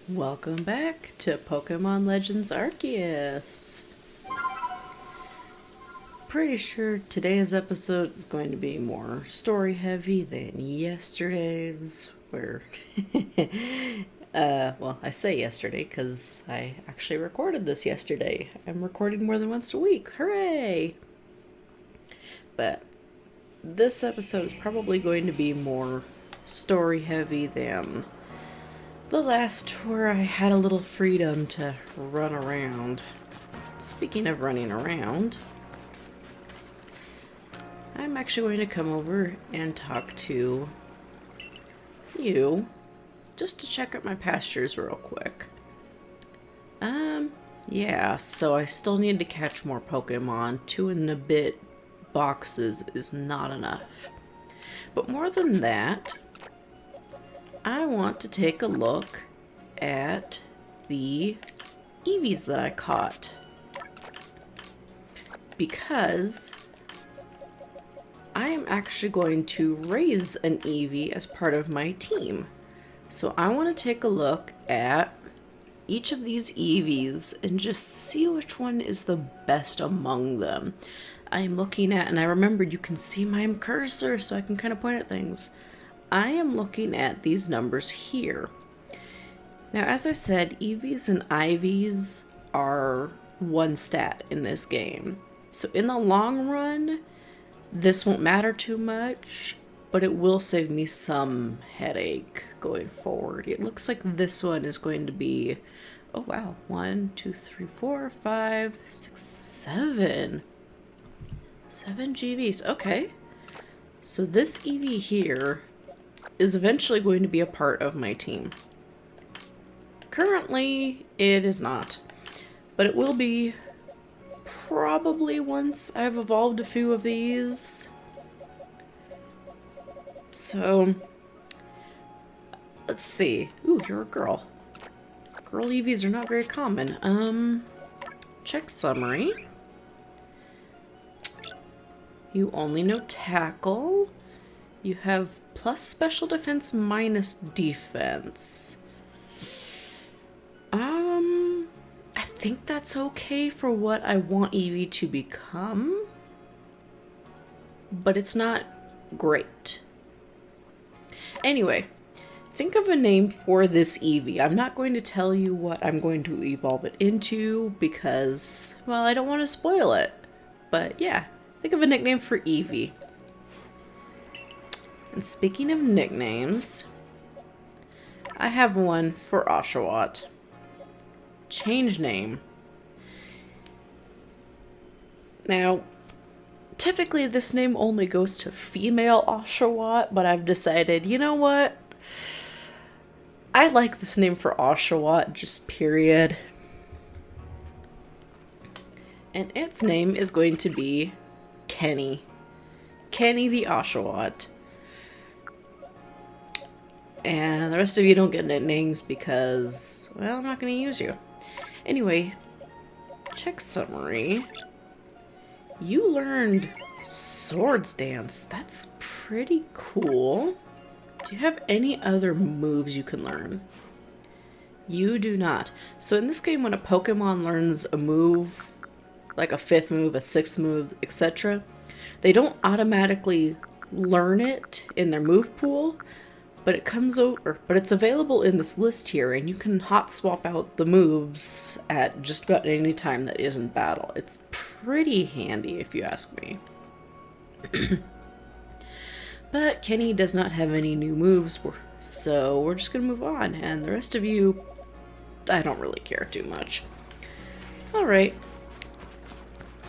Welcome back to Pokemon Legends Arceus. Pretty sure today's episode is going to be more story heavy than yesterday's, where well, I say yesterday because I actually recorded this yesterday. I'm recording more than once a week. Hooray! But this episode is probably going to be more story heavy than the last, where I had a little freedom to run around. Speaking of running around, I'm actually going to come over and talk to you just to check out my pastures real quick. Yeah, so I still need to catch more Pokemon. 2 and a bit boxes is not enough. But more than that, I want to take a look at the Eevees that I caught, because I am actually going to raise an Eevee as part of my team. So I want to take a look at each of these Eevees and just see which one is the best among them. I'm looking at, and I remembered you can see my cursor so I can kind of point at things. I am looking at these numbers here. Now, as I said, Eevees and Ivies are one stat in this game. So in the long run, this won't matter too much, but it will save me some headache going forward. It looks like this one is going to be, oh wow, 1, 2, 3, 4, 5, 6, 7. 7 GVs, okay. So this Eevee here is eventually going to be a part of my team. Currently, it is not, but it will be probably once I've evolved a few of these. So, let's see. Ooh, you're a girl. Girl Eevees are not very common. Check summary. You only know tackle. You have plus special defense minus defense. I think that's okay for what I want Eevee to become, but it's not great. Anyway, think of a name for this Eevee. I'm not going to tell you what I'm going to evolve it into because, well, I don't want to spoil it. But yeah, think of a nickname for Eevee. And speaking of nicknames, I have one for Oshawott. Change name. Now, typically this name only goes to female Oshawott, but I've decided, you know what? I like this name for Oshawott, just period. And its name is going to be Kenny. Kenny the Oshawott. And the rest of you don't get nicknames because, well, I'm not going to use you. Anyway, check summary. You learned Swords Dance. That's pretty cool. Do you have any other moves you can learn? You do not. So in this game, when a Pokemon learns a move, like a 5th move, a 6th move, etc., they don't automatically learn it in their move pool, but it's available in this list here, and you can hot swap out the moves at just about any time that isn't battle. It's pretty handy if you ask me. But Kenny does not have any new moves, so we're just gonna move on, and the rest of you, I don't really care too much. Alright,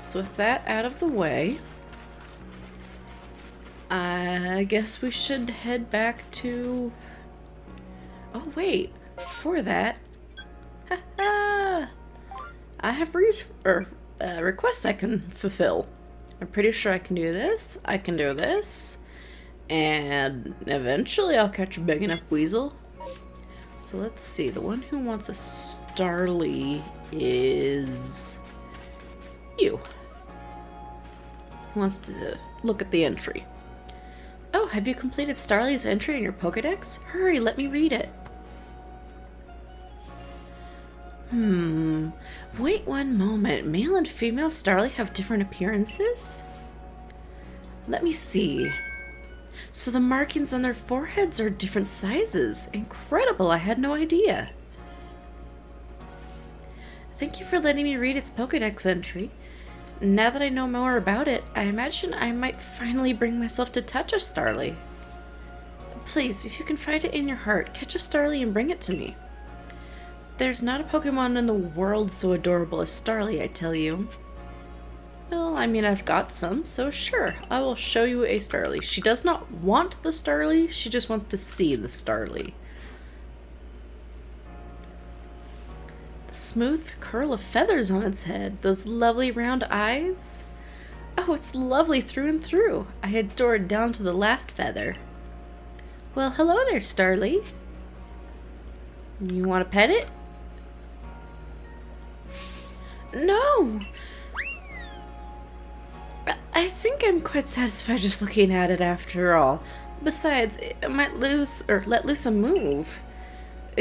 so with that out of the way, I guess we should head back to... Oh wait, before that, I have requests I can fulfill. I'm pretty sure I can do this, I can do this, and eventually I'll catch a big enough weasel. So let's see, the one who wants a Starly is you. Who wants to look at the entry? Oh, have you completed Starly's entry in your Pokedex? Hurry, let me read it. Wait one moment. Male and female Starly have different appearances? Let me see. So the markings on their foreheads are different sizes. Incredible, I had no idea. Thank you for letting me read its Pokédex entry. Now that I know more about it, I imagine I might finally bring myself to touch a Starly. Please, if you can find it in your heart, catch a Starly and bring it to me. There's not a Pokemon in the world so adorable as Starly, I tell you. Well, I mean, I've got some, so sure, I will show you a Starly. She does not want the Starly, she just wants to see the Starly. The smooth curl of feathers on its head, those lovely round eyes. Oh, it's lovely through and through. I adore it down to the last feather. Well, hello there, Starly. You want to pet it? No! I think I'm quite satisfied just looking at it after all. Besides, it might let loose a move.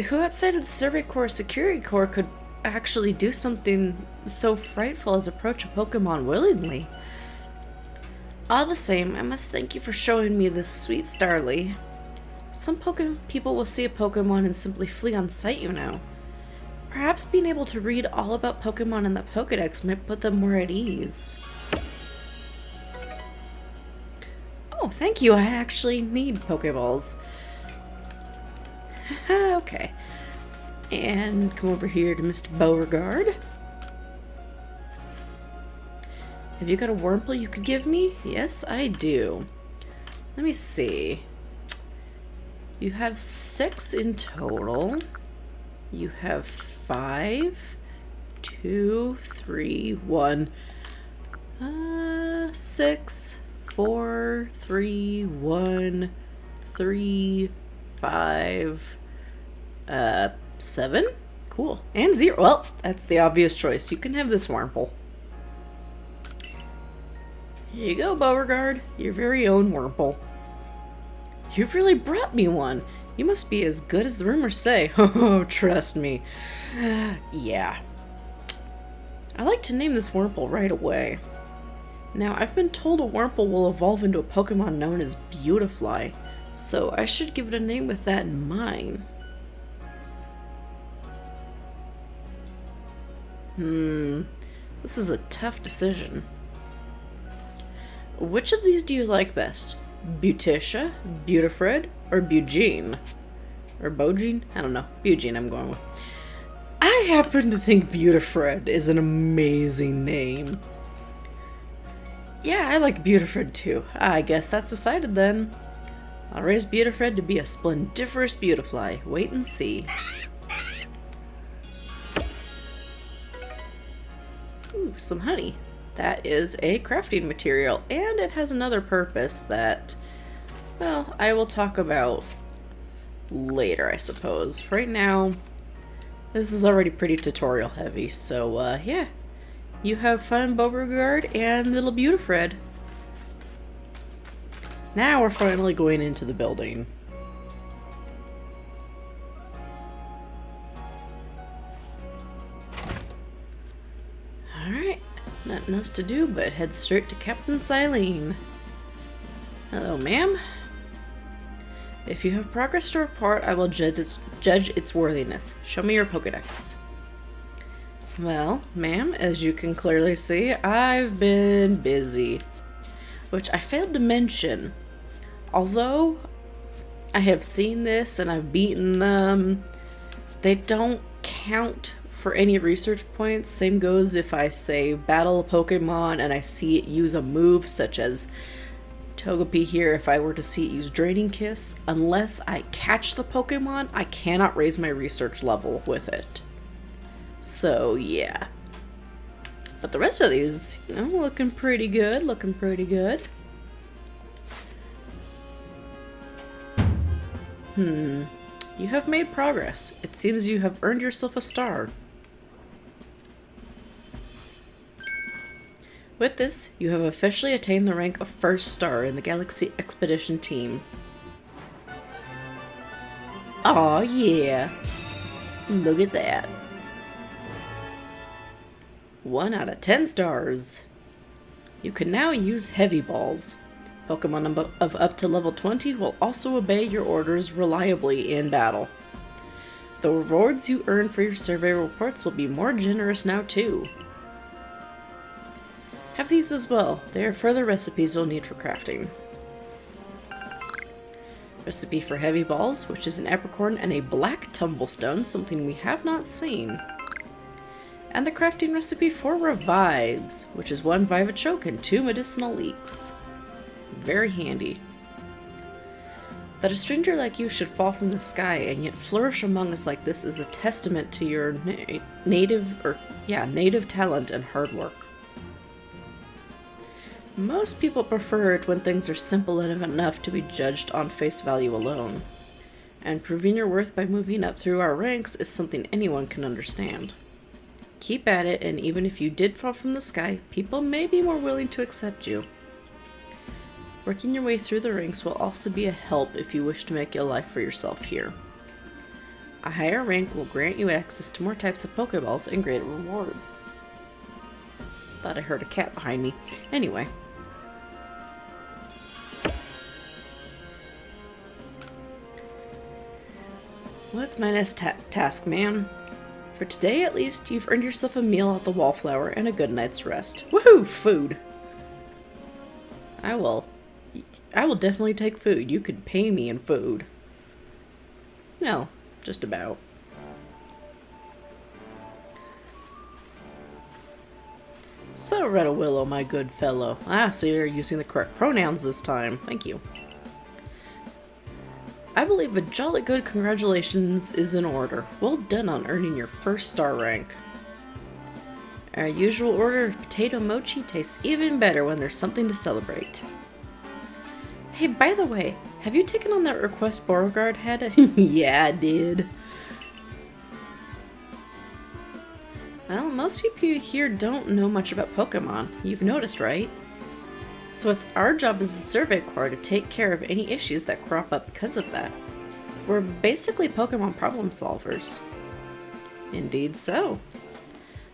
Who outside of the Survey Corps Security Corps could actually do something so frightful as approach a Pokemon willingly? All the same, I must thank you for showing me this sweet Starly. Some people will see a Pokemon and simply flee on sight, you know. Perhaps being able to read all about Pokemon in the Pokédex might put them more at ease. Oh, thank you. I actually need Pokeballs. Okay. And come over here to Mr. Beauregard. Have you got a Wurmple you could give me? Yes, I do. Let me see. You have 6 in total. You have 5, 2, 3, 1. 6, 4, 3, 1, 3, 5, 7? Cool. And 0. Well, that's the obvious choice. You can have this Wurmple. Here you go, Beauregard. Your very own Wurmple. You really brought me one. You must be as good as the rumors say. Oh, trust me. Yeah. I like to name this Wurmple right away. Now, I've been told a Wurmple will evolve into a Pokemon known as Beautifly, so I should give it a name with that in mind. This is a tough decision. Which of these do you like best? Beauticia, Beautifred, or Bugene? Or Bogene? I don't know. Bugene I'm going with. I happen to think Beautifred is an amazing name. Yeah, I like Beautifred too. I guess that's decided then. I'll raise Beautifred to be a splendiferous Beautifly. Wait and see. Ooh, some honey. That is a crafting material, and it has another purpose that, well, I will talk about later, I suppose. Right now, this is already pretty tutorial heavy, so yeah. You have fun, Beauregard, and little Beautifred. Now we're finally going into the building. Alright, nothing else to do but head straight to Captain Silene. Hello, ma'am. If you have progress to report, I will judge its worthiness. Show me your Pokédex. Well, ma'am, as you can clearly see, I've been busy. Which I failed to mention. Although I have seen this and I've beaten them, they don't count for any research points. Same goes if I say battle a Pokemon and I see it use a move such as Togepi here. If I were to see it use Draining Kiss, unless I catch the Pokemon, I cannot raise my research level with it. So yeah. But the rest of these, you know, looking pretty good, looking pretty good. You have made progress. It seems you have earned yourself a star. With this, you have officially attained the rank of first star in the Galaxy Expedition team. Aw, yeah. Look at that. 1 out of 10 stars. You can now use heavy balls. Pokemon of up to level 20 will also obey your orders reliably in battle. The rewards you earn for your survey reports will be more generous now too. Have these as well. They are further recipes you'll need for crafting. Recipe for heavy balls, which is an apricorn and a black tumblestone, something we have not seen. And the crafting recipe for revives, which is 1 Vivachoke and 2 medicinal leeks. Very handy. That a stranger like you should fall from the sky and yet flourish among us like this is a testament to your native talent and hard work. Most people prefer it when things are simple enough to be judged on face value alone. And proving your worth by moving up through our ranks is something anyone can understand. Keep at it, and even if you did fall from the sky, people may be more willing to accept you. Working your way through the ranks will also be a help if you wish to make a life for yourself here. A higher rank will grant you access to more types of Pokeballs and greater rewards. Thought I heard a cat behind me. Anyway. What's my next task, man? For today, at least, you've earned yourself a meal at the Wallflower and a good night's rest. Woohoo! Food! I will definitely take food. You could pay me in food. No, just about. So, Redawillow, my good fellow. Ah, so you're using the correct pronouns this time. Thank you. I believe a jolly good congratulations is in order. Well done on earning your first star rank. Our usual order of potato mochi tastes even better when there's something to celebrate. Hey, by the way, have you taken on that request Beauregard had? Yeah, I did. Well, most people here don't know much about Pokemon. You've noticed, right? So it's our job as the Survey Corps to take care of any issues that crop up because of that. We're basically Pokemon problem solvers. Indeed so.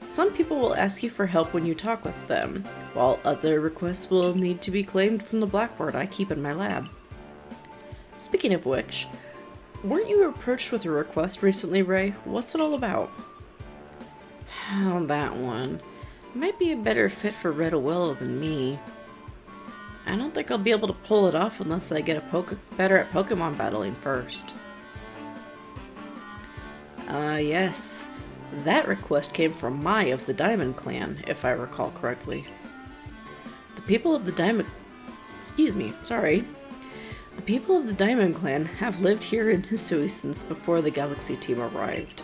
Some people will ask you for help when you talk with them, while other requests will need to be claimed from the blackboard I keep in my lab. Speaking of which, weren't you approached with a request recently, Ray? What's it all about? Oh, that one. Might be a better fit for Redawillow than me. I don't think I'll be able to pull it off unless I get better at Pokemon battling first. Yes. That request came from Mai of the Diamond Clan, if I recall correctly. The people of the Diamond Clan have lived here in Hisui since before the Galaxy team arrived.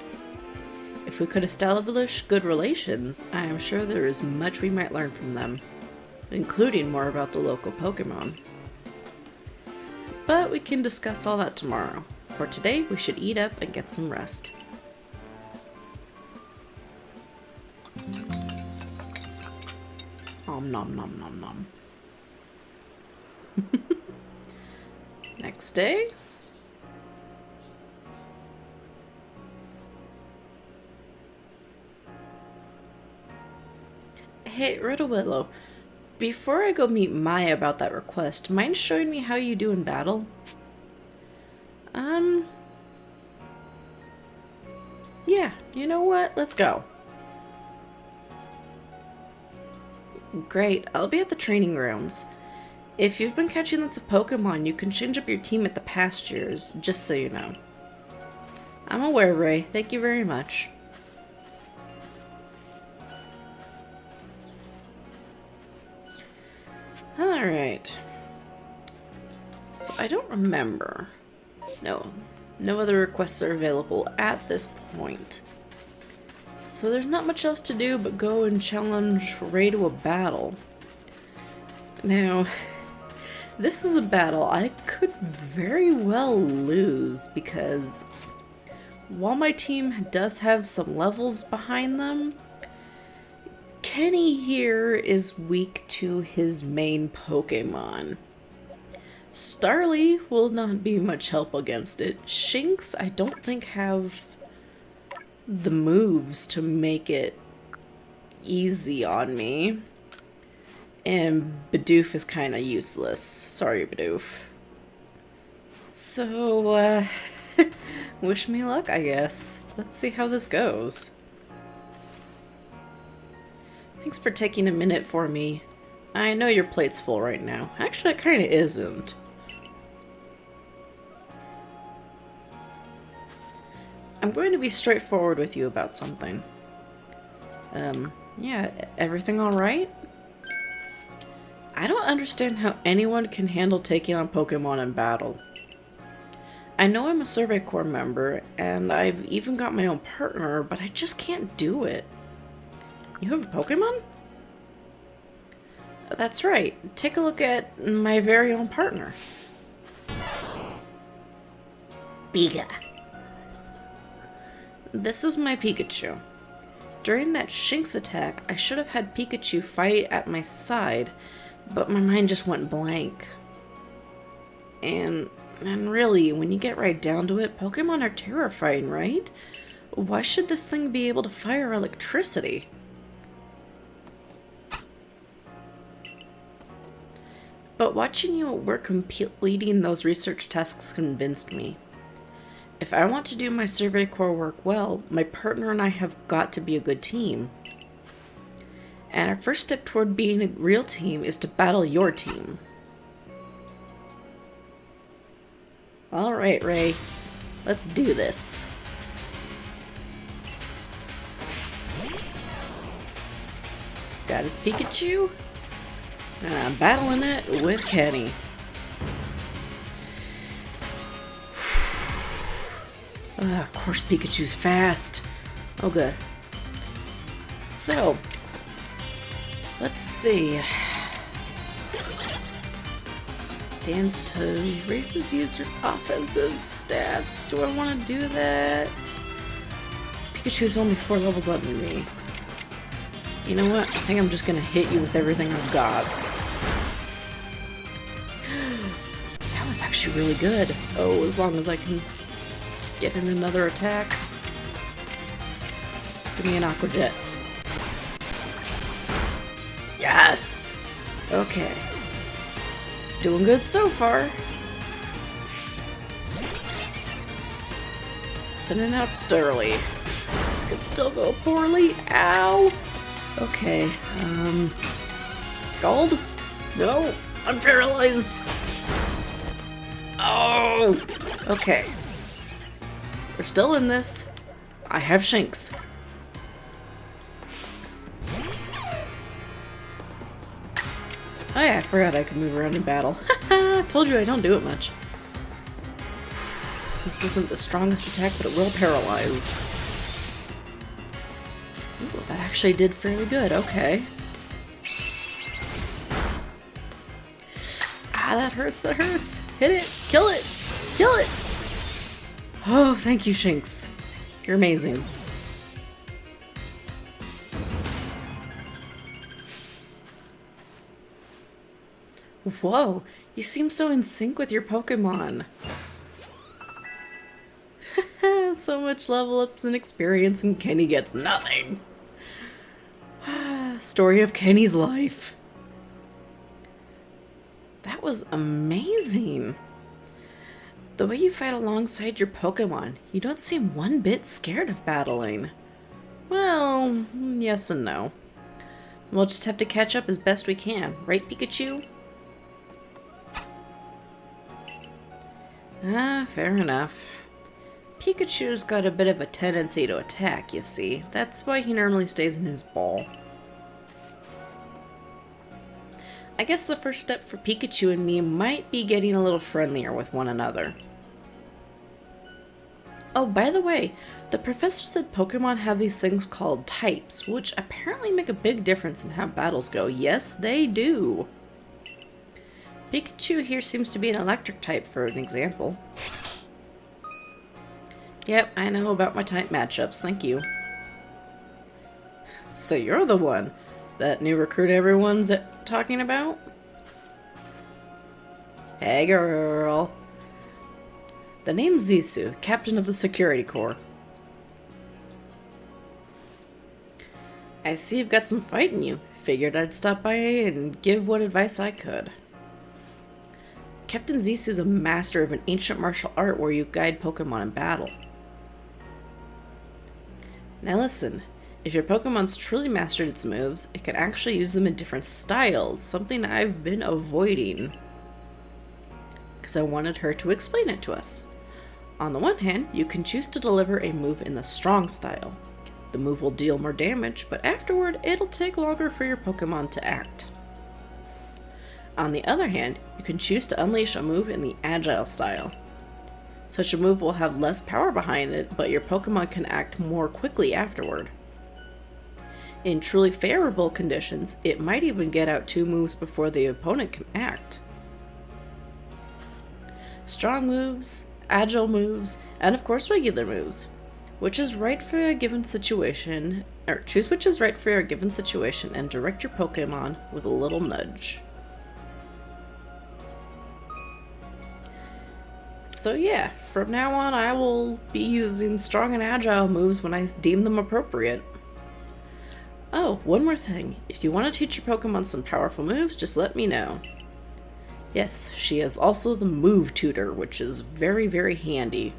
If we could establish good relations, I am sure there is much we might learn from them, including more about the local Pokemon. But we can discuss all that tomorrow. For today, we should eat up and get some rest. Nom nom nom nom nom. Next day. Hey, Redawillow. Before I go meet Maya about that request, mind showing me how you do in battle? Yeah, you know what? Let's go. Great, I'll be at the training grounds. If you've been catching lots of Pokemon, you can change up your team at the pastures, just so you know. I'm aware, Ray. Thank you very much. Alright. So I don't remember. No other requests are available at this point. So there's not much else to do but go and challenge Ray to a battle. Now, this is a battle I could very well lose because while my team does have some levels behind them, Kenny here is weak to his main Pokemon. Starly will not be much help against it. Shinx, I don't think have the moves to make it easy on me. And Bidoof is kind of useless. Sorry, Bidoof. So, wish me luck, I guess. Let's see how this goes. Thanks for taking a minute for me. I know your plate's full right now. Actually, it kind of isn't. I'm going to be straightforward with you about something. Yeah, everything alright? I don't understand how anyone can handle taking on Pokemon in battle. I know I'm a Survey Corps member, and I've even got my own partner, but I just can't do it. You have a Pokemon? That's right. Take a look at my very own partner. Pika. This is my Pikachu. During that Shinx attack, I should have had Pikachu fight at my side, but my mind just went blank. And really, when you get right down to it, Pokemon are terrifying, right? Why should this thing be able to fire electricity? But watching you at work completing those research tasks convinced me. If I want to do my Survey Corps work well, my partner and I have got to be a good team. And our first step toward being a real team is to battle your team. Alright, Ray. Let's do this. He's got his Pikachu. And I'm battling it with Kenny. Of course Pikachu's fast. Oh good. So, let's see. Dance to raises users' offensive stats. Do I want to do that? Pikachu's only 4 levels up than me. You know what? I think I'm just gonna hit you with everything I've got. That was actually really good. Oh, as long as I can get in another attack. Give me an Aqua Jet. Yes! Okay. Doing good so far. Sending out Sturley. This could still go poorly. Ow! Okay, Scald? No! I'm paralyzed! Oh! Okay. We're still in this. I have Shinx. Oh yeah, I forgot I could move around in battle. Haha! Told you I don't do it much. This isn't the strongest attack, but it will paralyze. Ooh, that actually did fairly good. Okay. Ah, that hurts, that hurts. Hit it! Kill it! Kill it! Oh, thank you, Shinx. You're amazing. Whoa, you seem so in sync with your Pokemon. So much level ups and experience, and Kenny gets nothing. Story of Kenny's life. That was amazing. The way you fight alongside your Pokemon, you don't seem one bit scared of battling. Well, yes and no. We'll just have to catch up as best we can, right, Pikachu? Ah, fair enough. Pikachu's got a bit of a tendency to attack, you see. That's why he normally stays in his ball. I guess the first step for Pikachu and me might be getting a little friendlier with one another. Oh, by the way, the professor said Pokemon have these things called types, which apparently make a big difference in how battles go. Yes, they do. Pikachu here seems to be an electric type, for an example. Yep, I know about my type matchups, thank you. So you're the one, that new recruit everyone's talking about? Hey girl. The name's Zisu, captain of the security corps. I see you've got some fight in you. Figured I'd stop by and give what advice I could. Captain Zisu's a master of an ancient martial art where you guide Pokemon in battle. Now listen, if your Pokemon's truly mastered its moves, it can actually use them in different styles, something I've been avoiding. Because I wanted her to explain it to us. On the one hand, you can choose to deliver a move in the strong style. The move will deal more damage, but afterward, it'll take longer for your Pokemon to act. On the other hand, you can choose to unleash a move in the agile style. Such a move will have less power behind it, but your Pokemon can act more quickly afterward. In truly favorable conditions, it might even get out 2 moves before the opponent can act. Strong moves, agile moves, and of course regular moves. Which is right for a given situation, or choose which is right for your given situation and direct your Pokemon with a little nudge. So yeah, from now on I will be using strong and agile moves when I deem them appropriate. Oh, one more thing. If you want to teach your Pokemon some powerful moves, just let me know. Yes, she is also the move tutor, which is very, very handy.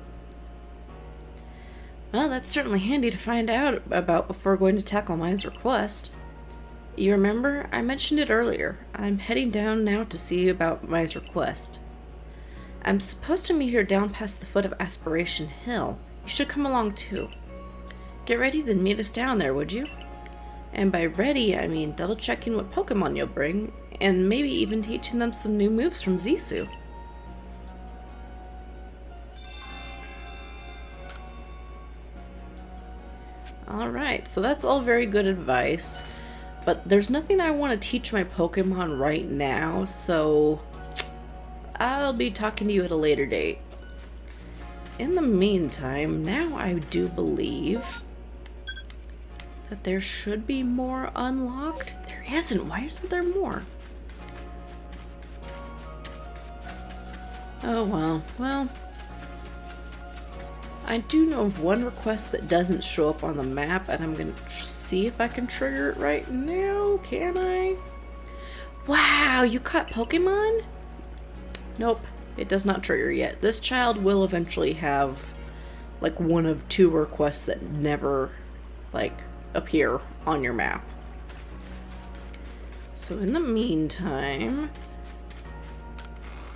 Well, that's certainly handy to find out about before going to tackle Mai's request. You remember? I mentioned it earlier. I'm heading down now to see about Mai's request. I'm supposed to meet her down past the foot of Aspiration Hill. You should come along too. Get ready, then meet us down there, would you? And by ready, I mean double checking what Pokemon you'll bring, and maybe even teaching them some new moves from Zisu. Alright, so that's all very good advice, but there's nothing I want to teach my Pokemon right now, so I'll be talking to you at a later date. In the meantime, now I do believe that there should be more unlocked. There isn't. Why isn't there more? Oh well. Well, I do know of one request that doesn't show up on the map, and I'm gonna see if I can trigger it right now. Can I? Wow, you caught Pokemon? Nope, it does not trigger yet. This child will eventually have like one of 2 requests that never like appear on your map. So in the meantime,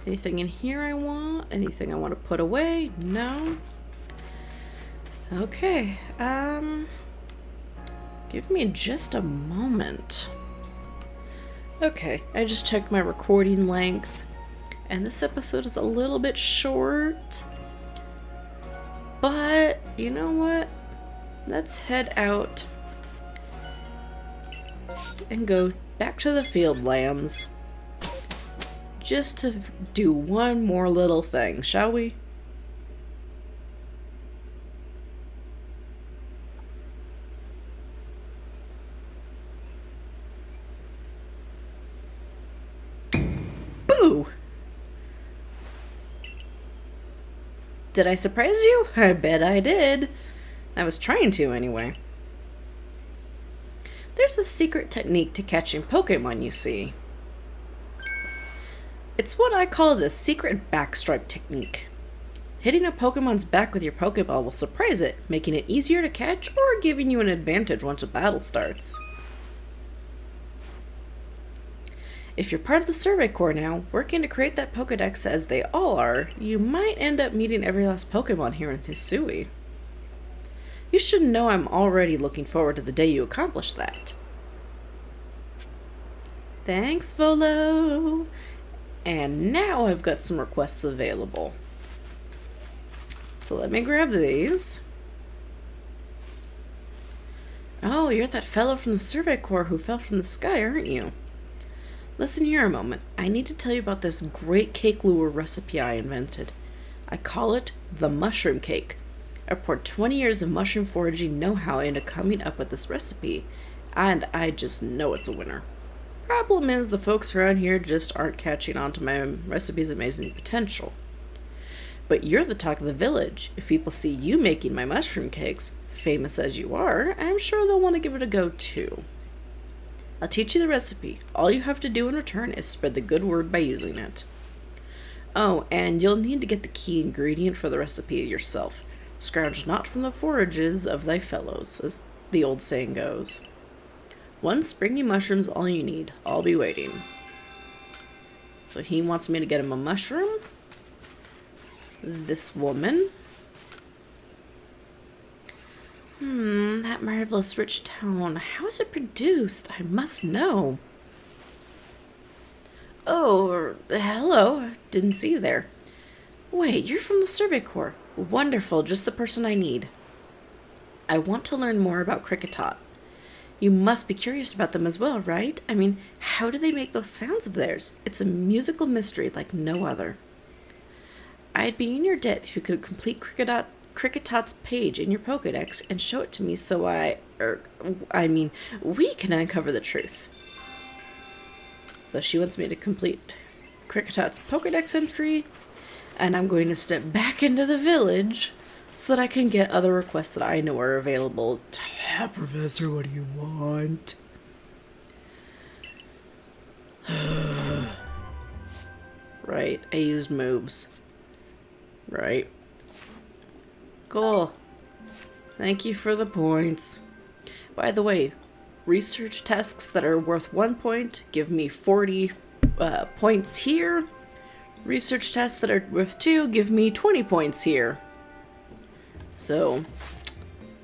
anything in here I want? Anything I want to put away? No? Okay, give me just a moment. Okay, I just checked my recording length, and this episode is a little bit short, but you know what? Let's head out and go back to the field lands just to do one more little thing, shall we? Boo! Did I surprise you? I bet I did. I was trying to, anyway. There's a secret technique to catching Pokemon, you see. It's what I call the secret backstrike technique. Hitting a Pokemon's back with your Pokeball will surprise it, making it easier to catch or giving you an advantage once a battle starts. If you're part of the Survey Corps now, working to create that Pokedex as they all are, you might end up meeting every last Pokemon here in Hisui. You should know I'm already looking forward to the day you accomplish that. Thanks, Volo! And now I've got some requests available. So let me grab these. Oh, you're that fellow from the Survey Corps who fell from the sky, aren't you? Listen here a moment. I need to tell you about this great cake lure recipe I invented. I call it the mushroom cake. I poured 20 years of mushroom foraging know-how into coming up with this recipe, and I just know it's a winner. Problem is, the folks around here just aren't catching on to my recipe's amazing potential. But you're the talk of the village. If people see you making my mushroom cakes, famous as you are, I'm sure they'll want to give it a go too. I'll teach you the recipe. All you have to do in return is spread the good word by using it. Oh, and you'll need to get the key ingredient for the recipe yourself. Scrounge not from the forages of thy fellows, as the old saying goes. 1 springy mushroom's all you need. I'll be waiting. So he wants me to get him a mushroom. This woman. That marvelous rich tone. How is it produced? I must know. Oh, hello. Didn't see you there. Wait, you're from the Survey Corps. Wonderful, just the person I need. I want to learn more about Cricketot. You must be curious about them as well, right? I mean, how do they make those sounds of theirs? It's a musical mystery like no other. I'd be in your debt if you could complete Cricketot's page in your Pokedex and show it to me so we can uncover the truth. So she wants me to complete Cricketot's Pokedex entry, and I'm going to step back into the village so that I can get other requests that I know are available. Professor, what do you want? Right, I used moves. Right. Cool. Thank you for the points. By the way, research tasks that are worth 1 point give me 40 points here. Research tasks that are worth 2 give me 20 points here. So,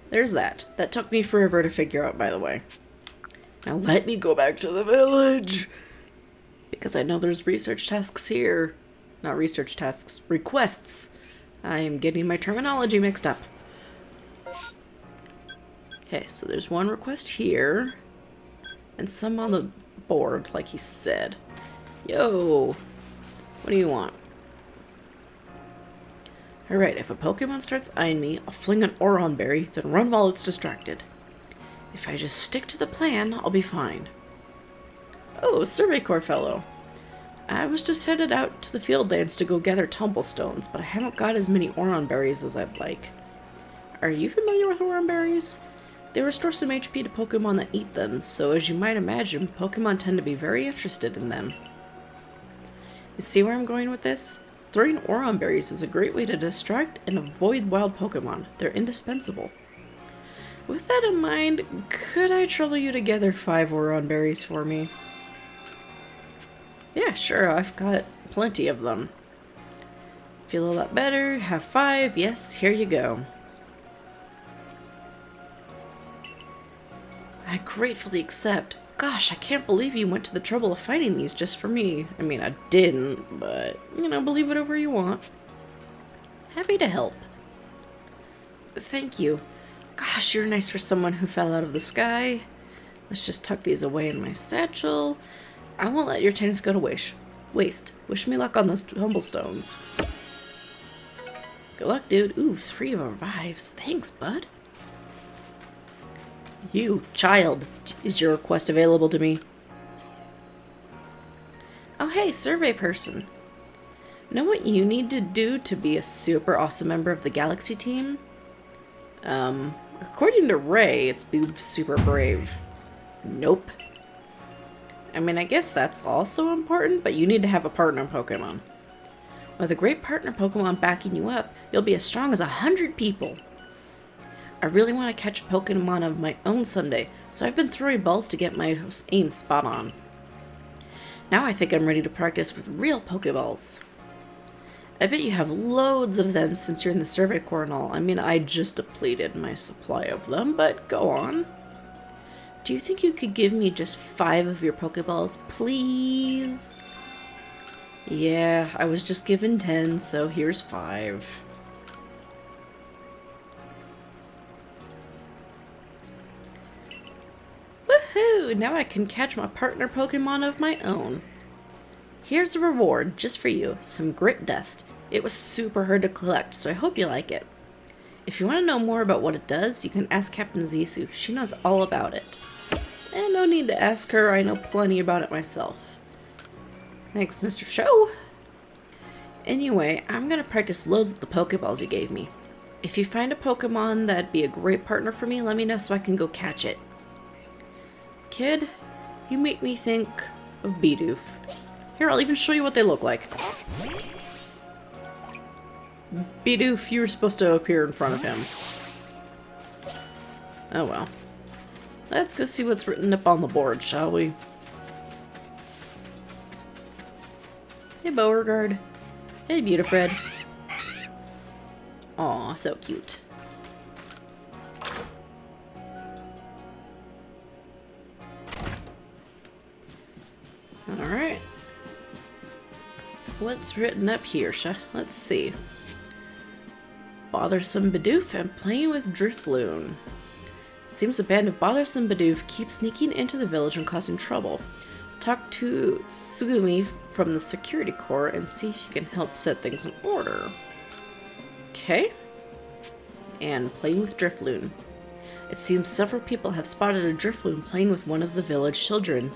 there's that. That took me forever to figure out, by the way. Now let me go back to the village. Because I know there's research tasks here. Not research tasks, requests. I am getting my terminology mixed up. Okay, so there's 1 request here. And some on the board, like he said. Yo! What do you want? Alright, if a Pokemon starts eyeing me, I'll fling an Oron Berry, then run while it's distracted. If I just stick to the plan, I'll be fine. Oh, Survey Corps fellow. I was just headed out to the field dance to go gather tumblestones, but I haven't got as many Oron Berries as I'd like. Are you familiar with Oron Berries? They restore some HP to Pokemon that eat them, so as you might imagine, Pokemon tend to be very interested in them. You see where I'm going with this? Throwing Oron Berries is a great way to distract and avoid wild Pokemon. They're indispensable. With that in mind, could I trouble you to gather 5 Oron Berries for me? Yeah, sure, I've got plenty of them. Feel a lot better, have 5, yes, here you go. I gratefully accept. Gosh, I can't believe you went to the trouble of finding these just for me. I mean, I didn't, but, you know, believe whatever you want. Happy to help. Thank you. Gosh, you're nice for someone who fell out of the sky. Let's just tuck these away in my satchel. I won't let your tennis go to waste. Wish me luck on those tumblestones. Good luck, dude. Ooh, 3 revives. Thanks, bud. You, child, is your request available to me? Oh hey, survey person. Know what you need to do to be a super awesome member of the Galaxy team? According to Ray, it's be super brave. Nope. I mean, I guess that's also important, but you need to have a partner Pokemon. With a great partner Pokemon backing you up, you'll be as strong as 100 people. I really want to catch a Pokemon of my own someday, so I've been throwing balls to get my aim spot on. Now I think I'm ready to practice with real Pokeballs. I bet you have loads of them since you're in the Survey Corps and all. I mean, I just depleted my supply of them, but go on. Do you think you could give me just 5 of your Pokeballs, please? Yeah, I was just given 10, so here's 5. Woohoo! Now I can catch my partner Pokemon of my own. Here's a reward, just for you, some grit dust. It was super hard to collect, so I hope you like it. If you want to know more about what it does, you can ask Captain Zisu. She knows all about it. And no need to ask her, I know plenty about it myself. Thanks, Mr. Show! Anyway, I'm gonna practice loads with the Pokeballs you gave me. If you find a Pokemon that'd be a great partner for me, let me know so I can go catch it. Kid, you make me think of Bidoof. Here, I'll even show you what they look like. Bidoof, you were supposed to appear in front of him. Oh well. Let's go see what's written up on the board, shall we? Hey, Beauregard. Hey, Beautifred. Aw, so cute. Alright. What's written up here, let's see. Bothersome Bidoof and playing with Drifloon. It seems a band of bothersome Bidoof keeps sneaking into the village and causing trouble. Talk to Tsugumi from the security corps and see if you can help set things in order. Okay. And playing with Drifloon. It seems several people have spotted a Drifloon playing with one of the village children.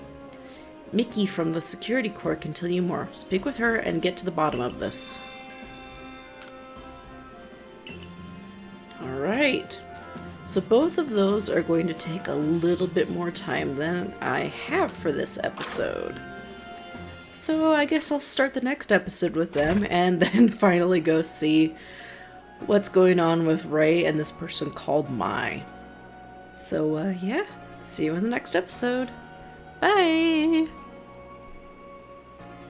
Mickey from the security corps can tell you more. Speak with her and get to the bottom of this. Alright. So both of those are going to take a little bit more time than I have for this episode. So I guess I'll start the next episode with them and then finally go see what's going on with Ray and this person called Mai. So yeah, see you in the next episode. Bye!